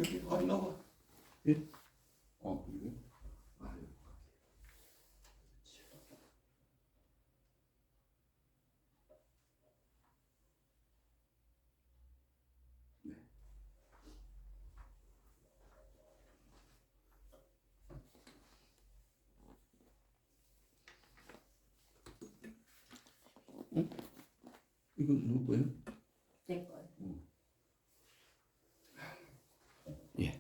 여기 안 나와. 예? 그래요? 네. 이건 누구예요? 내 거예요. 예.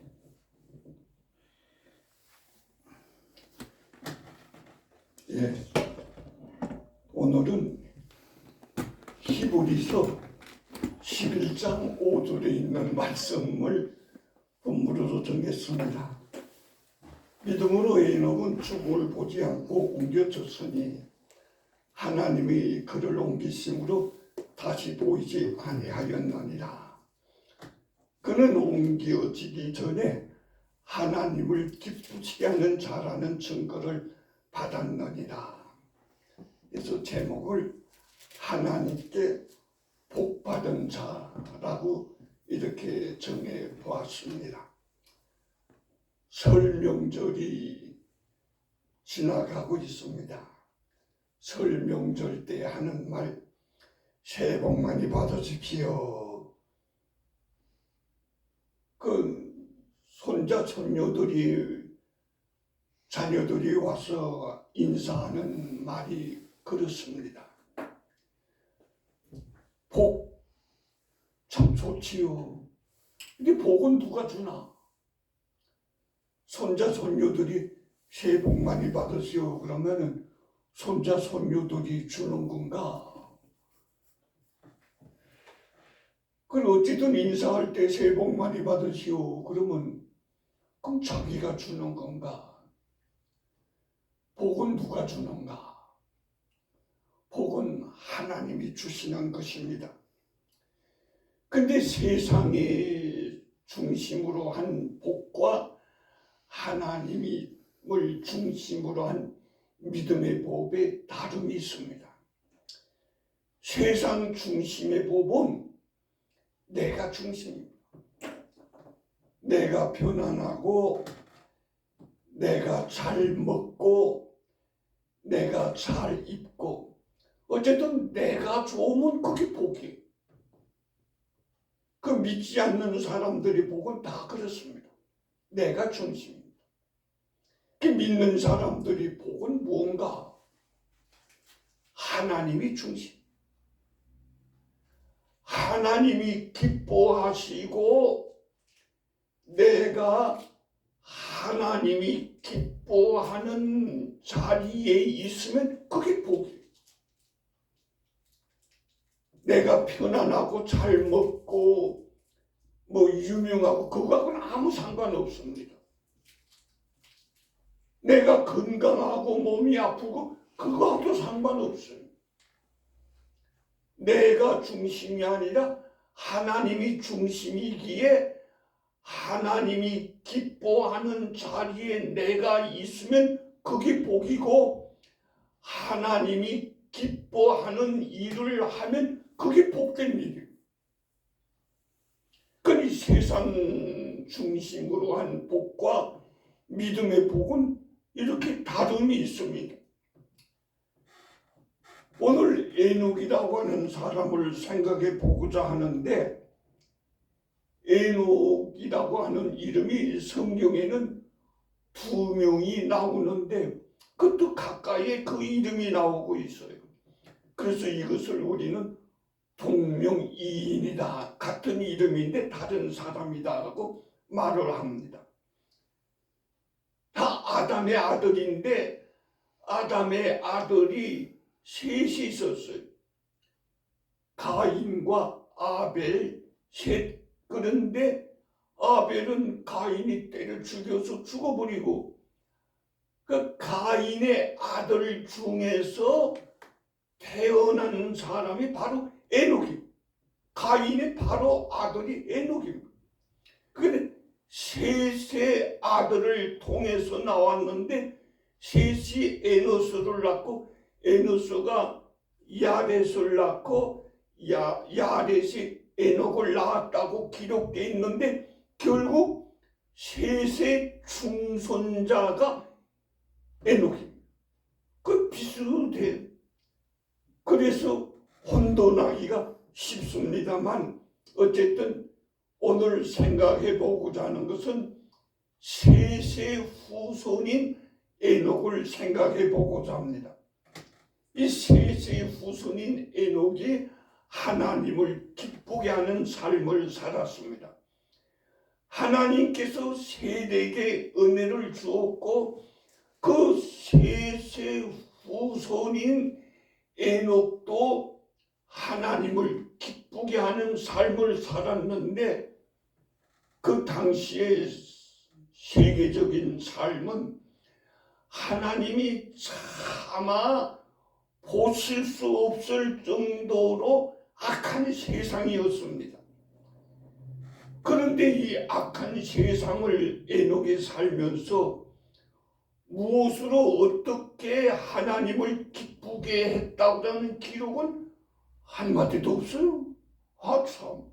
예. 오늘은 히브리서 11장 5절에 있는 말씀을 본문으로 정했습니다. 믿음으로 에녹은 죽음을 보지 않고 옮겨졌으니 하나님이 그를 옮기심으로 다시 보이지 아니하였느니라. 그는 옮겨지기 전에 하나님을 기쁘시게 하는 자라는 증거를 받았느니라. 그래서 제목을 하나님께 복받은 자라고 이렇게 정해 보았습니다. 설 명절이 지나가고 있습니다. 설 명절 때 하는 말, 새해 복 많이 받으십시오. 그 손자 손녀들이 자녀들이 와서 인사하는 말이 그렇습니다. 복 참 좋지요. 근데 복은 누가 주나? 손자 손녀들이 새해 복 많이 받으시오 그러면은 손자 손녀들이 주는 건가? 그럼 어쨌든 인사할 때 새해 복 많이 받으시오 그러면 그럼 자기가 주는 건가? 복은 누가 주는가? 복은 하나님이 주시는 것입니다. 근데 세상의 중심으로 한 복과 하나님을 중심으로 한 믿음의 복에 다름이 있습니다. 세상 중심의 복은 내가 중심입니다. 내가 편안하고 내가 잘 먹고 내가 잘 입고 어쨌든 내가 좋으면 그게 복이에요. 그 믿지 않는 사람들의 복은 다 그렇습니다. 내가 중심입니다. 그 믿는 사람들의 복은 무언가? 하나님이 중심. 하나님이 기뻐하시고 내가 하나님이 기뻐하는 자리에 있으면 그게 복이에요. 내가 편안하고 잘 먹고 유명하고 그거하고는 아무 상관없습니다. 내가 건강하고 몸이 아프고 그거하고도 상관없어요. 내가 중심이 아니라 하나님이 중심이기에 하나님이 기뻐하는 자리에 내가 있으면 그게 복이고 하나님이 기뻐하는 일을 하면 그게 복된 일이에요. 그러니 세상 중심으로 한 복과 믿음의 복은 이렇게 다름이 있습니다. 오늘 에녹이라고 하는 사람을 생각해 보고자 하는데 에녹이라고 하는 이름이 성경에는 2명이 나오는데 그것도 가까이에 그 이름이 나오고 있어요. 그래서 이것을 우리는 동명이인이다. 같은 이름인데 다른 사람이다 하고 말을 합니다. 다 아담의 아들인데 아담의 아들이 셋이 있었어요. 가인과 아벨, 셋. 그런데 아벨은 가인이 때려 죽여서 죽어버리고 그 가인의 아들 중에서 태어난 사람이 바로 에녹이. 가인의 바로 아들이 에녹입니다. 그런데 셋의 아들을 통해서 나왔는데 셋이 에노스를 낳고 에노스가 야렛을 낳고 야렛이 에녹을 낳았다고 기록되어 있는데 결국 셋의 중손자가 에녹입니다. 그 비슷해요. 그래서 혼돈하기가 쉽습니다만 어쨌든 오늘 생각해 보고자 하는 것은 셋의 후손인 에녹을 생각해 보고자 합니다. 이 셋의 후손인 에녹이 하나님을 기쁘게 하는 삶을 살았습니다. 하나님께서 셋에게 은혜를 주었고 그 셋의 후손인 에녹도 하나님을 기쁘게 하는 삶을 살았는데 그 당시의 세계적인 삶은 하나님이 차마 보실 수 없을 정도로 악한 세상이었습니다. 그런데 이 악한 세상을 에녹이 살면서 무엇으로 어떻게 하나님을 기쁘게 했다고 하는 기록은 한마디도 없어요. 참.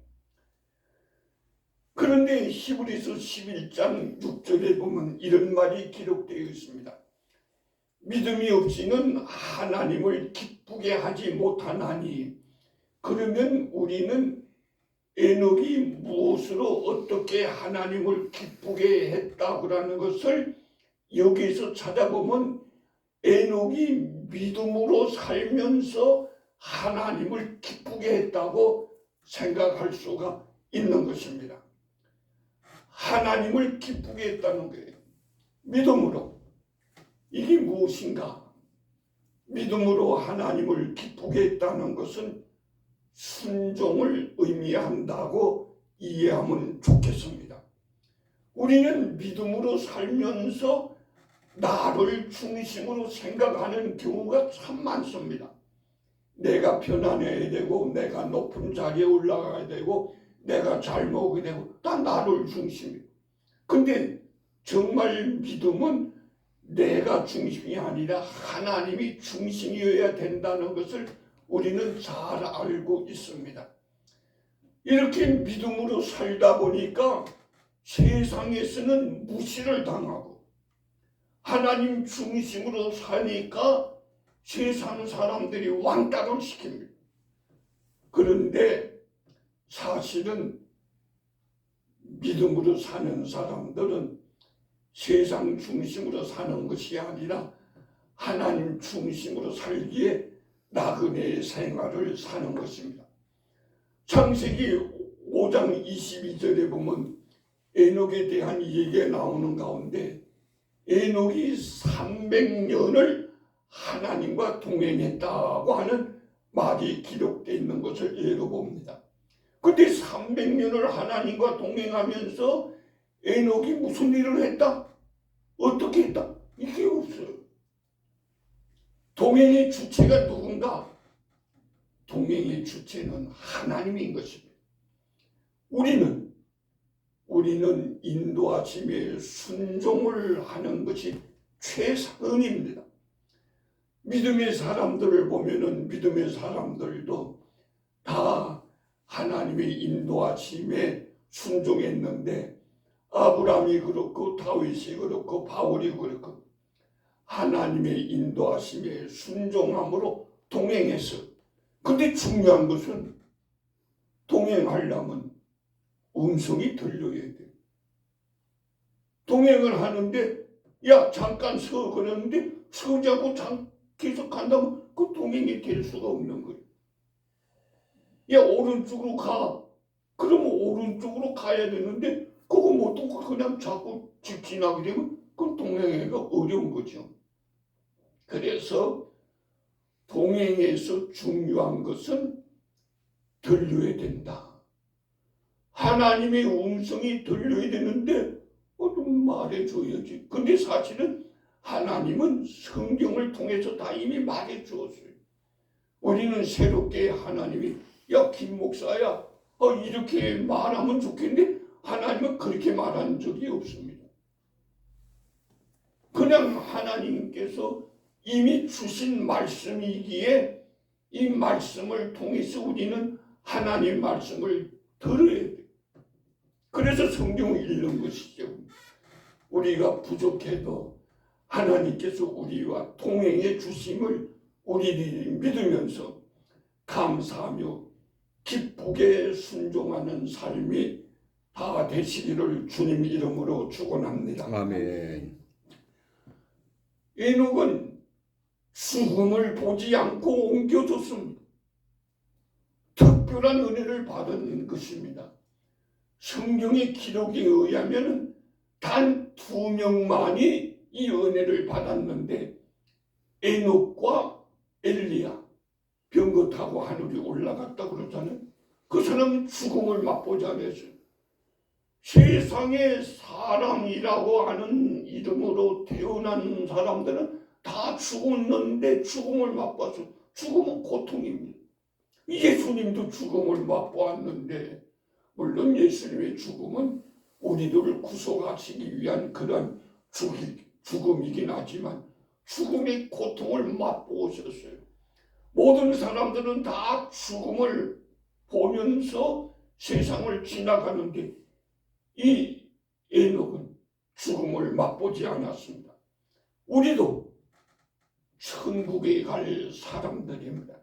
그런데 히브리서 11장 6절에 보면 이런 말이 기록되어 있습니다. 믿음이 없이는 하나님을 기쁘게 하지 못하나니 그러면 우리는 에녹이 무엇으로 어떻게 하나님을 기쁘게 했다고 하는 것을 여기서 찾아보면 에녹이 믿음으로 살면서 하나님을 기쁘게 했다고 생각할 수가 있는 것입니다. 하나님을 기쁘게 했다는 거예요. 믿음으로. 이게 무엇인가? 믿음으로 하나님을 기쁘게 했다는 것은 순종을 의미한다고 이해하면 좋겠습니다. 우리는 믿음으로 살면서 나를 중심으로 생각하는 경우가 참 많습니다. 내가 편안해야 되고 내가 높은 자리에 올라가야 되고 내가 잘 먹어야 되고 다 나를 중심이에요. 근데 정말 믿음은 내가 중심이 아니라 하나님이 중심이어야 된다는 것을 우리는 잘 알고 있습니다. 이렇게 믿음으로 살다 보니까 세상에서는 무시를 당하고 하나님 중심으로 사니까 세상 사람들이 왕따를 시킵니다. 그런데 사실은 믿음으로 사는 사람들은 세상 중심으로 사는 것이 아니라 하나님 중심으로 살기에 나그네의 생활을 사는 것입니다. 창세기 5장 22절에 보면 에녹에 대한 얘기가 나오는 가운데 에녹이 300년을 하나님과 동행했다고 하는 말이 기록되어 있는 것을 예로 봅니다. 그때 300년을 하나님과 동행하면서 에녹이 무슨 일을 했다? 어떻게 했다? 이게 없어요. 동행의 주체가 누군가? 동행의 주체는 하나님인 것입니다. 우리는 인도하심에 순종을 하는 것이 최선입니다. 믿음의 사람들을 보면은 믿음의 사람들도 다 하나님의 인도하심에 순종했는데 아브라함이 그렇고 다윗이 그렇고 바울이 그렇고 하나님의 인도하심에 순종함으로 동행했어요. 근데 중요한 것은 동행하려면 음성이 들려야 돼요. 동행을 하는데 야 잠깐 서 그러는데 서자고 계속 간다면 그 동행이 될 수가 없는 거예요. 야 오른쪽으로 가. 그러면 오른쪽으로 가야 되는데 그거 못 듣고 그냥 자꾸 직진하게 되면 그 동행하기가 어려운 거죠. 그래서 동행에서 중요한 것은 들려야 된다. 하나님의 음성이 들려야 되는데 좀 말해줘야지. 근데 사실은 하나님은 성경을 통해서 다 이미 말해주었어요. 우리는 새롭게 하나님이 야 김 목사야 이렇게 말하면 좋겠는데 하나님은 그렇게 말한 적이 없습니다. 그냥 하나님께서 이미 주신 말씀이기에 이 말씀을 통해서 우리는 하나님 말씀을 들어야 돼요. 그래서 성경을 읽는 것이죠. 우리가 부족해도 하나님께서 우리와 동행해 주심을 우리들이 믿으면서 감사하며 기쁘게 순종하는 삶이 다 되시기를 주님 이름으로 축원합니다. 아멘. 에녹은 죽음을 보지 않고 옮겨졌습니다. 특별한 은혜를 받은 것입니다. 성경의 기록에 의하면 단 2명만이 이 은혜를 받았는데 에녹과 엘리야 병거 타고 하늘에 올라갔다 그러잖아요. 그 사람은 죽음을 맛보지 않았어요. 세상에 사람이라고 하는 이름으로 태어난 사람들은 다 죽었는데 죽음을 맛봤어요. 죽음은 고통입니다. 예수님도 죽음을 맛보았는데 물론 예수님의 죽음은 우리들을 구속하시기 위한 그런 죽음이긴 하지만 죽음의 고통을 맛보셨어요. 모든 사람들은 다 죽음을 보면서 세상을 지나가는데 이 에녹은 죽음을 맛보지 않았습니다. 우리도 천국에 갈 사람들입니다.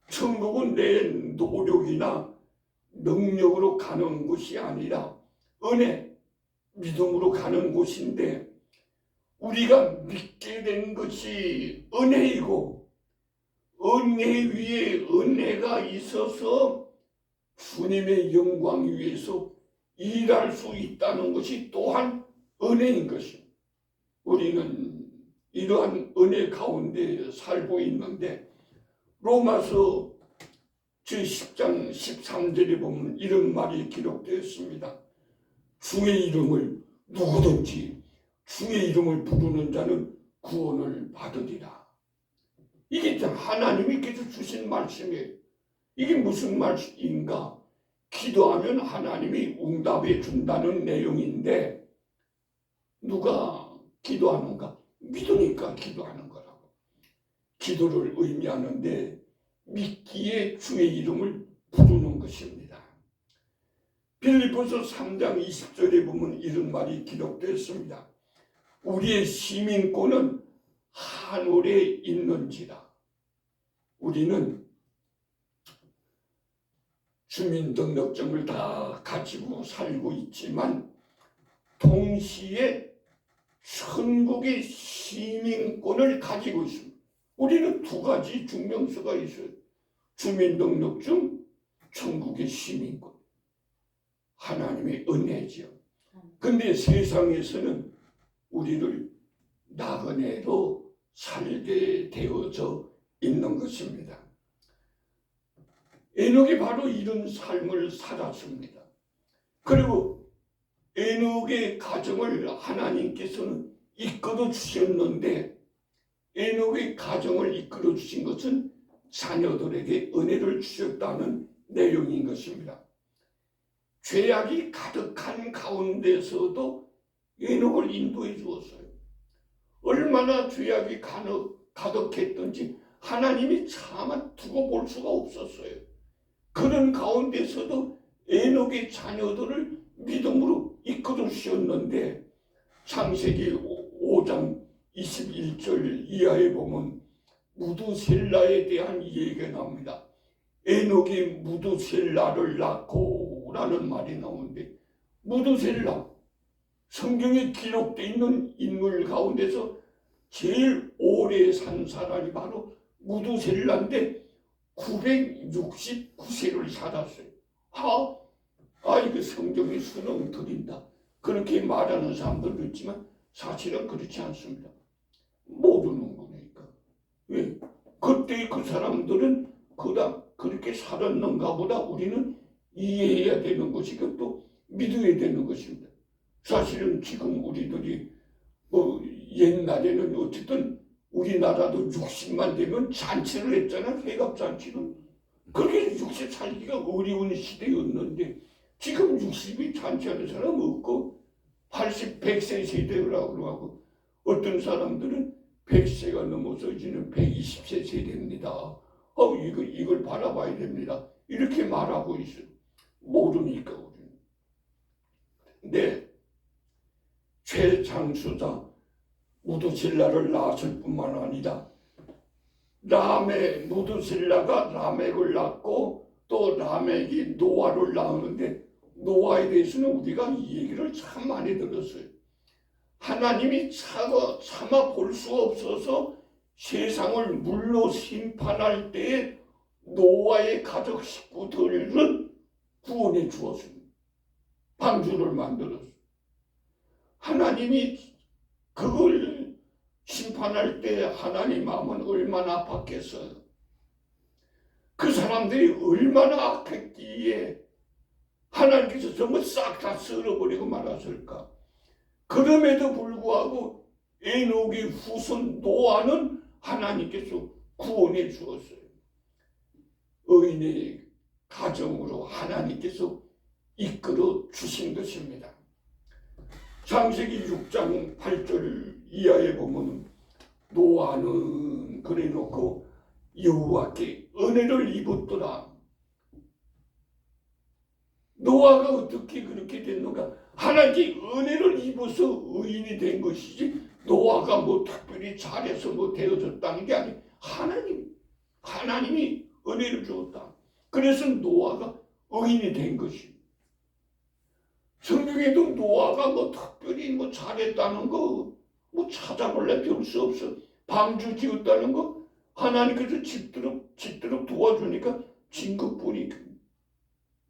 천국은 내 노력이나 능력으로 가는 곳이 아니라 은혜, 믿음으로 가는 곳인데 우리가 믿게 된 것이 은혜이고 은혜 위에 은혜가 있어서 주님의 영광 위에서 일할 수 있다는 것이 또한 은혜인 것입니다. 우리는 이러한 은혜 가운데 살고 있는데 로마서 제10장 13절에 보면 이런 말이 기록되어 있습니다. 주의 이름을 누구든지 주의 이름을 부르는 자는 구원을 받으리라. 이게 하나님께서 주신 말씀이에요. 이게 무슨 말인가? 기도하면 하나님이 응답해 준다는 내용인데 누가 기도하는가? 믿으니까 기도하는 거라고. 기도를 의미하는데 믿기에 주의 이름을 부르는 것입니다. 빌립보서 3장 20절에 보면 이런 말이 기록되어 있습니다. 우리의 시민권은 하늘에 있는지라. 우리는 주민등록증을 다 가지고 살고 있지만 동시에 천국의 시민권을 가지고 있습니다. 우리는 2가지 증명서가 있어요. 주민등록증, 천국의 시민권. 하나님의 은혜죠. 근데 세상에서는 우리를 나그네로 살게 되어져 있는 것입니다. 에녹이 바로 이런 삶을 살았습니다. 그리고 에녹의 가정을 하나님께서는 이끌어 주셨는데 에녹의 가정을 이끌어 주신 것은 자녀들에게 은혜를 주셨다는 내용인 것입니다. 죄악이 가득한 가운데서도 에녹을 인도해 주었어요. 얼마나 죄악이 가득했던지 하나님이 차마 두고 볼 수가 없었어요. 그런 가운데서도 에녹의 자녀들을 믿음으로 이끌어 주셨는데 창세기 5장 21절 이하에 보면 무두셀라에 대한 얘기가 나옵니다. 에녹이 무두셀라를 낳고 라는 말이 나오는데 무두셀라 성경에 기록되어 있는 인물 가운데서 제일 오래 산 사람이 바로 무두셀라인데 969세를 살았어요. 이거 성경이 수능 드린다. 그렇게 말하는 사람들도 있지만 사실은 그렇지 않습니다. 모르는 거니까. 왜? 그때 그 사람들은 그렇게 살았는가 보다 우리는 이해해야 되는 것이고 또 믿어야 되는 것입니다. 사실은 지금 우리들이 옛날에는 어쨌든 우리나라도 60만 되면 잔치를 했잖아. 회갑잔치는. 그렇게 60 살기가 어려운 시대였는데 지금 60이 잔치하는 사람 없고 80, 100세 세대라고 하고 어떤 사람들은 100세가 넘어서 이제는 120세 세대입니다. 이걸 바라봐야 됩니다. 이렇게 말하고 있어요. 모르니까 우리는. 근데 최장수자 무두실라를 낳았을 뿐만 아니라 무두실라가 라멕을 낳고 또 라멕이 노아를 낳았는데 노아에 대해서는 우리가 이 얘기를 참 많이 들었어요. 하나님이 차마 볼 수 없어서 세상을 물로 심판할 때에 노아의 가족 식구들은 구원해 주었습니다. 방주를 만들었어요. 하나님이 그걸 심판할 때 하나님 마음은 얼마나 아팠겠어요. 그 사람들이 얼마나 악했기에 하나님께서 전부 싹 다 쓸어버리고 말았을까. 그럼에도 불구하고 에녹의 후손 노아는 하나님께서 구원해 주었어요. 의인의 가정으로 하나님께서 이끌어 주신 것입니다. 창세기 6장 8절 이하에 보면 노아는 그래놓고 여호와께 은혜를 입었더라. 노아가 어떻게 그렇게 됐는가? 하나님께 은혜를 입어서 의인이 된 것이지 노아가 뭐 특별히 잘해서 뭐 되어졌다는 게 아니에요. 하나님이 은혜를 주었다. 그래서 노아가 의인이 된 것이에요. 성경에도 노아가 뭐 특별히 뭐 잘했다는 거 뭐 찾아볼래 별 수 없어. 방주 지었다는 거 하나님께서 짓도록 도와주니까 진 것뿐이고.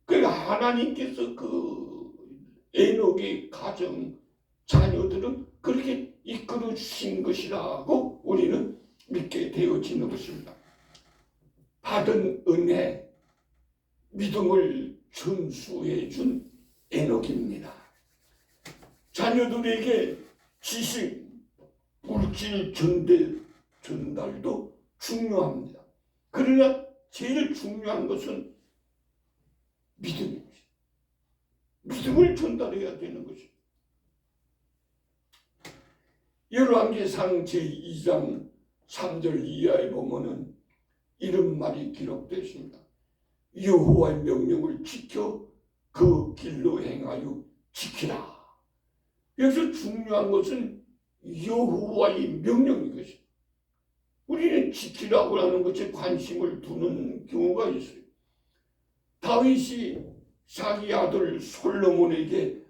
그러니까 하나님께서 그 에녹의 가정 자녀들은 그렇게 이끌어 주신 것이라고 우리는 믿게 되어지는 것입니다. 받은 은혜, 믿음을 전수해 준 에녹입니다. 자녀들에게 지식, 물질 전달도 중요합니다. 그러나 제일 중요한 것은 믿음입니다. 믿음을 전달해야 되는 것입니다. 열왕기상 제2장 3절 이하에 보면은 이런 말이 기록되어 있습니다. 여호와의 명령을 지켜 그 길로 행하여 지키라. 여기서 중요한 것은 여호와의 명령인 것입니다. 우리는 지키라고 하는 것에 관심을 두는 경우가 있어요. 다윗이 자기 아들 솔로몬에게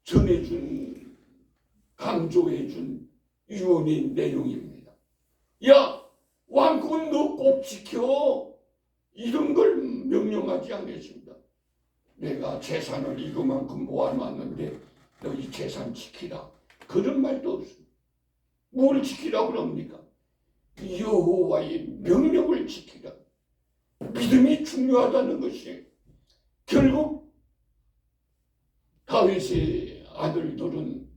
전해준, 강조해준 유언의 내용입니다. 야, 왕국은 너 꼭 지켜. 이런 걸 명령하지 않겠습니다. 내가 재산을 이거만큼 모아놨는데 너 이 재산 지키라. 그런 말도 없습니다. 뭘 지키라고 그럽니까? 여호와의 명령을 지키라. 믿음이 중요하다는 것이 결국 다윗의 아들들은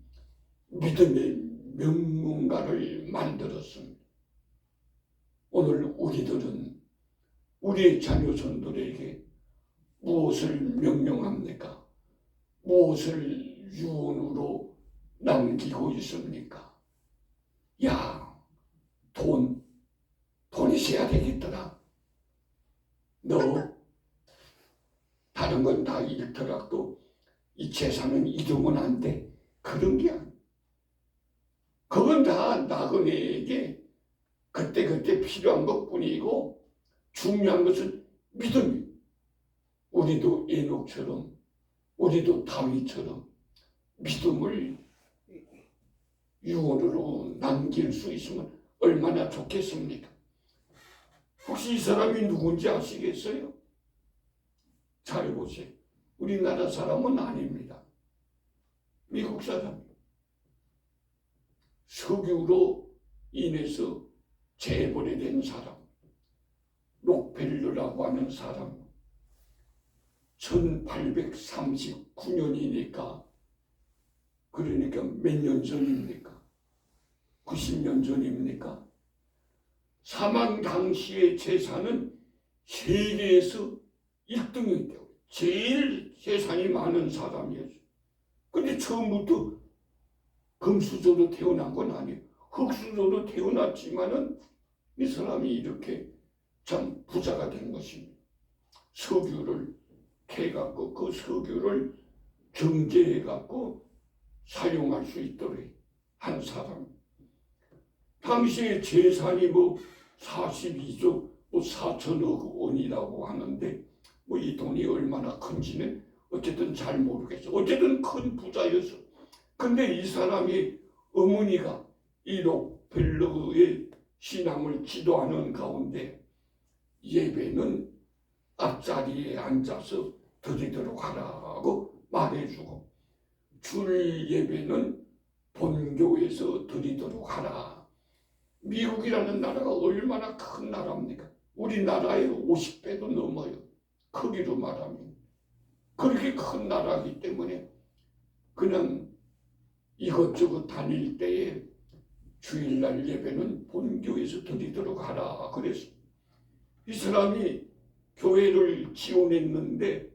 믿음의 명문가를 만들었습니다. 오늘 우리들은 우리의 자녀손들에게 무엇을 명령합니까? 무엇을 유언으로 남기고 있습니까? 야, 돈 있어야 되겠더라. 너 다른 건 다 잃더라도 이 재산은 잃으면 안 돼. 그런 게 아니야. 그건 다 나그네에게 그때 필요한 것뿐이고 중요한 것은 믿음이. 우리도 에녹처럼 우리도 다윗처럼 믿음을 유언으로 남길 수 있으면 얼마나 좋겠습니까? 혹시 이 사람이 누군지 아시겠어요? 잘 보세요. 우리나라 사람은 아닙니다. 미국 사람. 석유로 인해서 재벌이 된 사람. 록펠러라고 하는 사람. 1839년이니까 그러니까 몇 년 전입니까? 90년 전입니까? 사망 당시의 재산은 세계에서 1등이었대요. 제일 재산이 많은 사람이었어요. 근데 처음부터 금수저로 태어난 건 아니에요. 흙수저로 태어났지만은 이 사람이 이렇게 참 부자가 된 것입니다. 석유를 캐갖고 그 석유를 정제해갖고 사용할 수 있도록 한 사람. 당시에 재산이 뭐 42조 4천억 원이라고 하는데 뭐 이 돈이 얼마나 큰지는 어쨌든 잘 모르겠어. 어쨌든 큰 부자였어. 근데 이 사람이 어머니가 이 록펠러의 신앙을 지도하는 가운데 예배는 앞자리에 앉아서 드리도록 하라고 말해주고 줄 예배는 본교에서 드리도록 하라. 미국이라는 나라가 얼마나 큰 나라입니까? 우리나라의 50배도 넘어요. 크기로 말하면. 그렇게 큰 나라이기 때문에 그냥 이것저것 다닐 때에 주일날 예배는 본교에서 드리도록 하라 그랬어. 이 사람이 교회를 지원했는데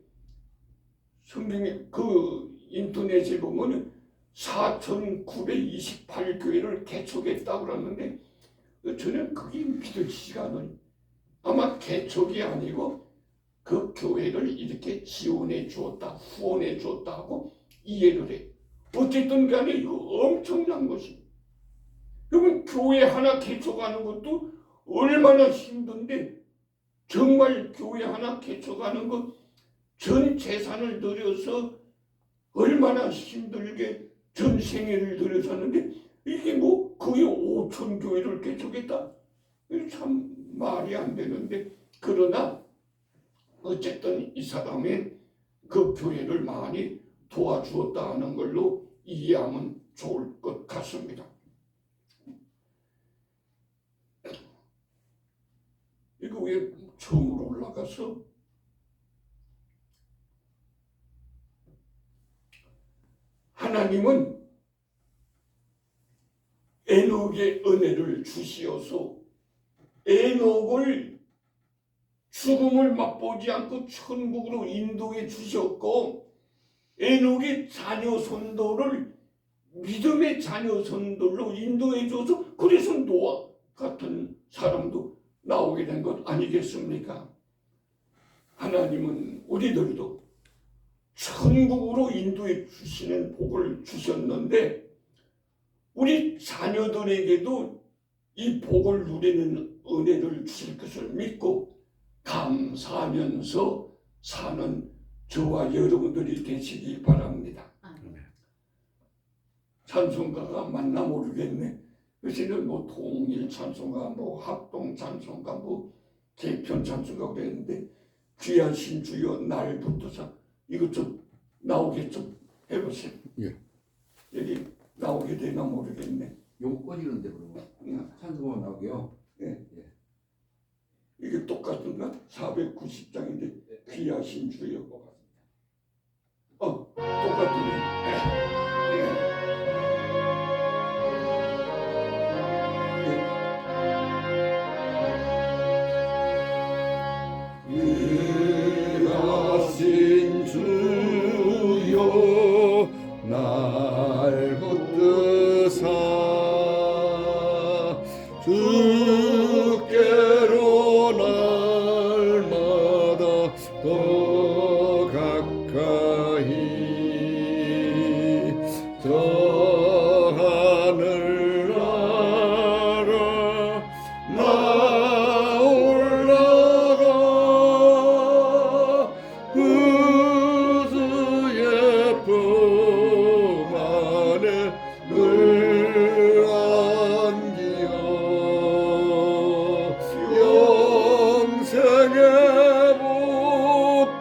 성경에 그 인터넷에 보면 4,928교회를 개척했다고 그러는데 저는 그게 믿어지지가 않아요. 아마 개척이 아니고 그 교회를 이렇게 지원해 주었다, 후원해 주었다 하고 이해를 해. 어쨌든 간에 이거 엄청난 것입니다. 여러분 교회 하나 개척하는 것도 얼마나 힘든데 정말 교회 하나 개척하는 것 전 재산을 들여서 얼마나 힘들게 전 생애를 들여서 하는데 이게 뭐 거의 5천 교회를 개척했다. 참 말이 안 되는데 그러나 어쨌든 이 사람이 그 교회를 많이 도와주었다 하는 걸로 이해하면 좋을 것 같습니다. 이거 왜 처음으로 올라가서 하나님은 에녹의 은혜를 주시어서 에녹을 죽음을 맛보지 않고 천국으로 인도해 주셨고 에녹의 자녀 손도를 믿음의 자녀 손들로 인도해 줘서 그래서 노아 같은 사람도 나오게 된 것 아니겠습니까? 하나님은 우리들도 천국으로 인도해 주시는 복을 주셨는데 우리 자녀들에게도 이 복을 누리는 은혜를 주실 것을 믿고 감사하면서 사는 저와 여러분들이 되시기 바랍니다. 찬송가가 맞나 모르겠네. 요새는 뭐 통일 찬송가, 뭐 합동 찬송가, 뭐 개편 찬송가 그랬는데 귀하신 주여 날 붙드사 이것 좀 나오게 좀 해보세요. 예. 여기 나오게 되나 모르겠네. 요거 꺼지는데 그러면 찬송만 나오게요. 예. 예. 이게 똑같은가? 490장인데 귀하신 주여. 똑같으네. 예. 귀하신 주여 날 붙드사 주께로 날마다 더 가까이 저 하늘 나라 나 올라가 구주의 품 안에 늘 안기어 영생의 복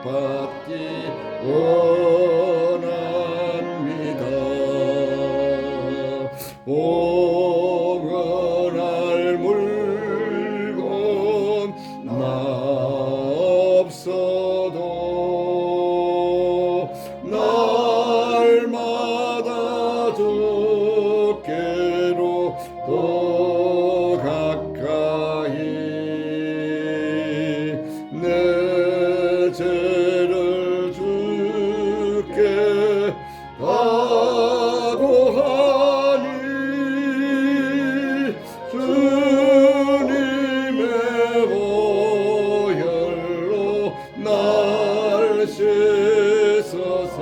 받기 원합니다. 봉헌할 물건 나 없어도 날마다 주께로 더 가까이 내 죄를 주께 각오하니 주님의 보혈로 날 씻어서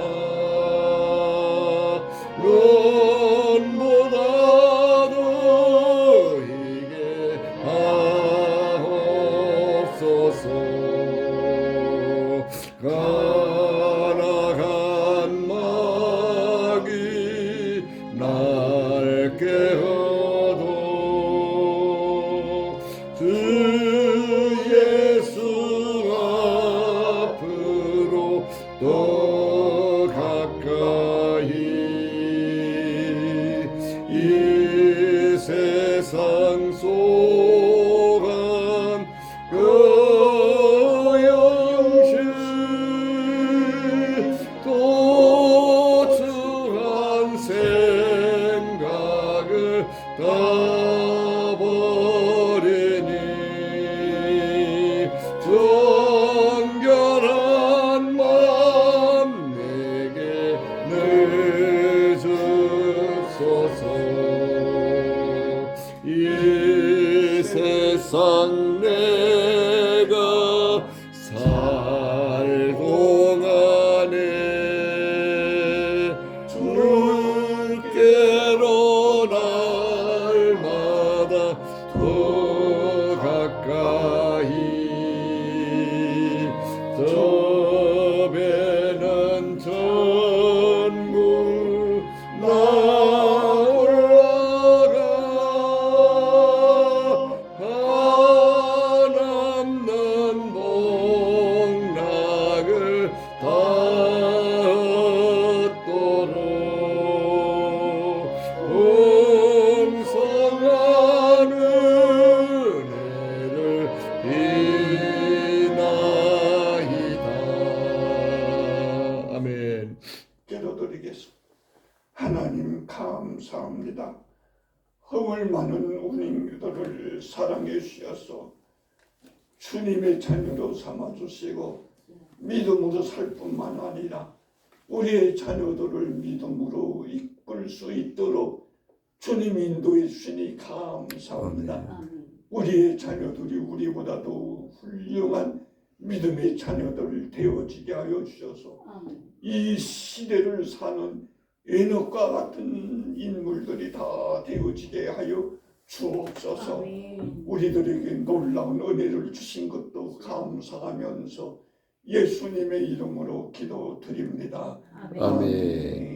항상 내가 살 동안에 주께로 날마다 더 가까이 저 배는 천국 나 올라가 한없는 복락을 닿도록 풍성한 은혜를 비나이다. 아멘. 기도드리겠습니다. 하나님 감사합니다. 허물 많은 우리들을 사랑해 주셔서 주님의 자녀로 삼아주시고 믿음으로 살 뿐만 아니라 우리의 자녀들을 믿음으로 이끌 수 있도록 주님 인도해 주시니 감사합니다. 우리의 자녀들이 우리보다도 훌륭한 믿음의 자녀들 되어지게 하여 주셔서 이 시대를 사는 에녹과 같은 인물들이 다 되어지게 하여 주옵소서. 우리들에게 놀라운 은혜를 주신 것도 감사하면서 예수님의 이름으로 기도드립니다. 아멘.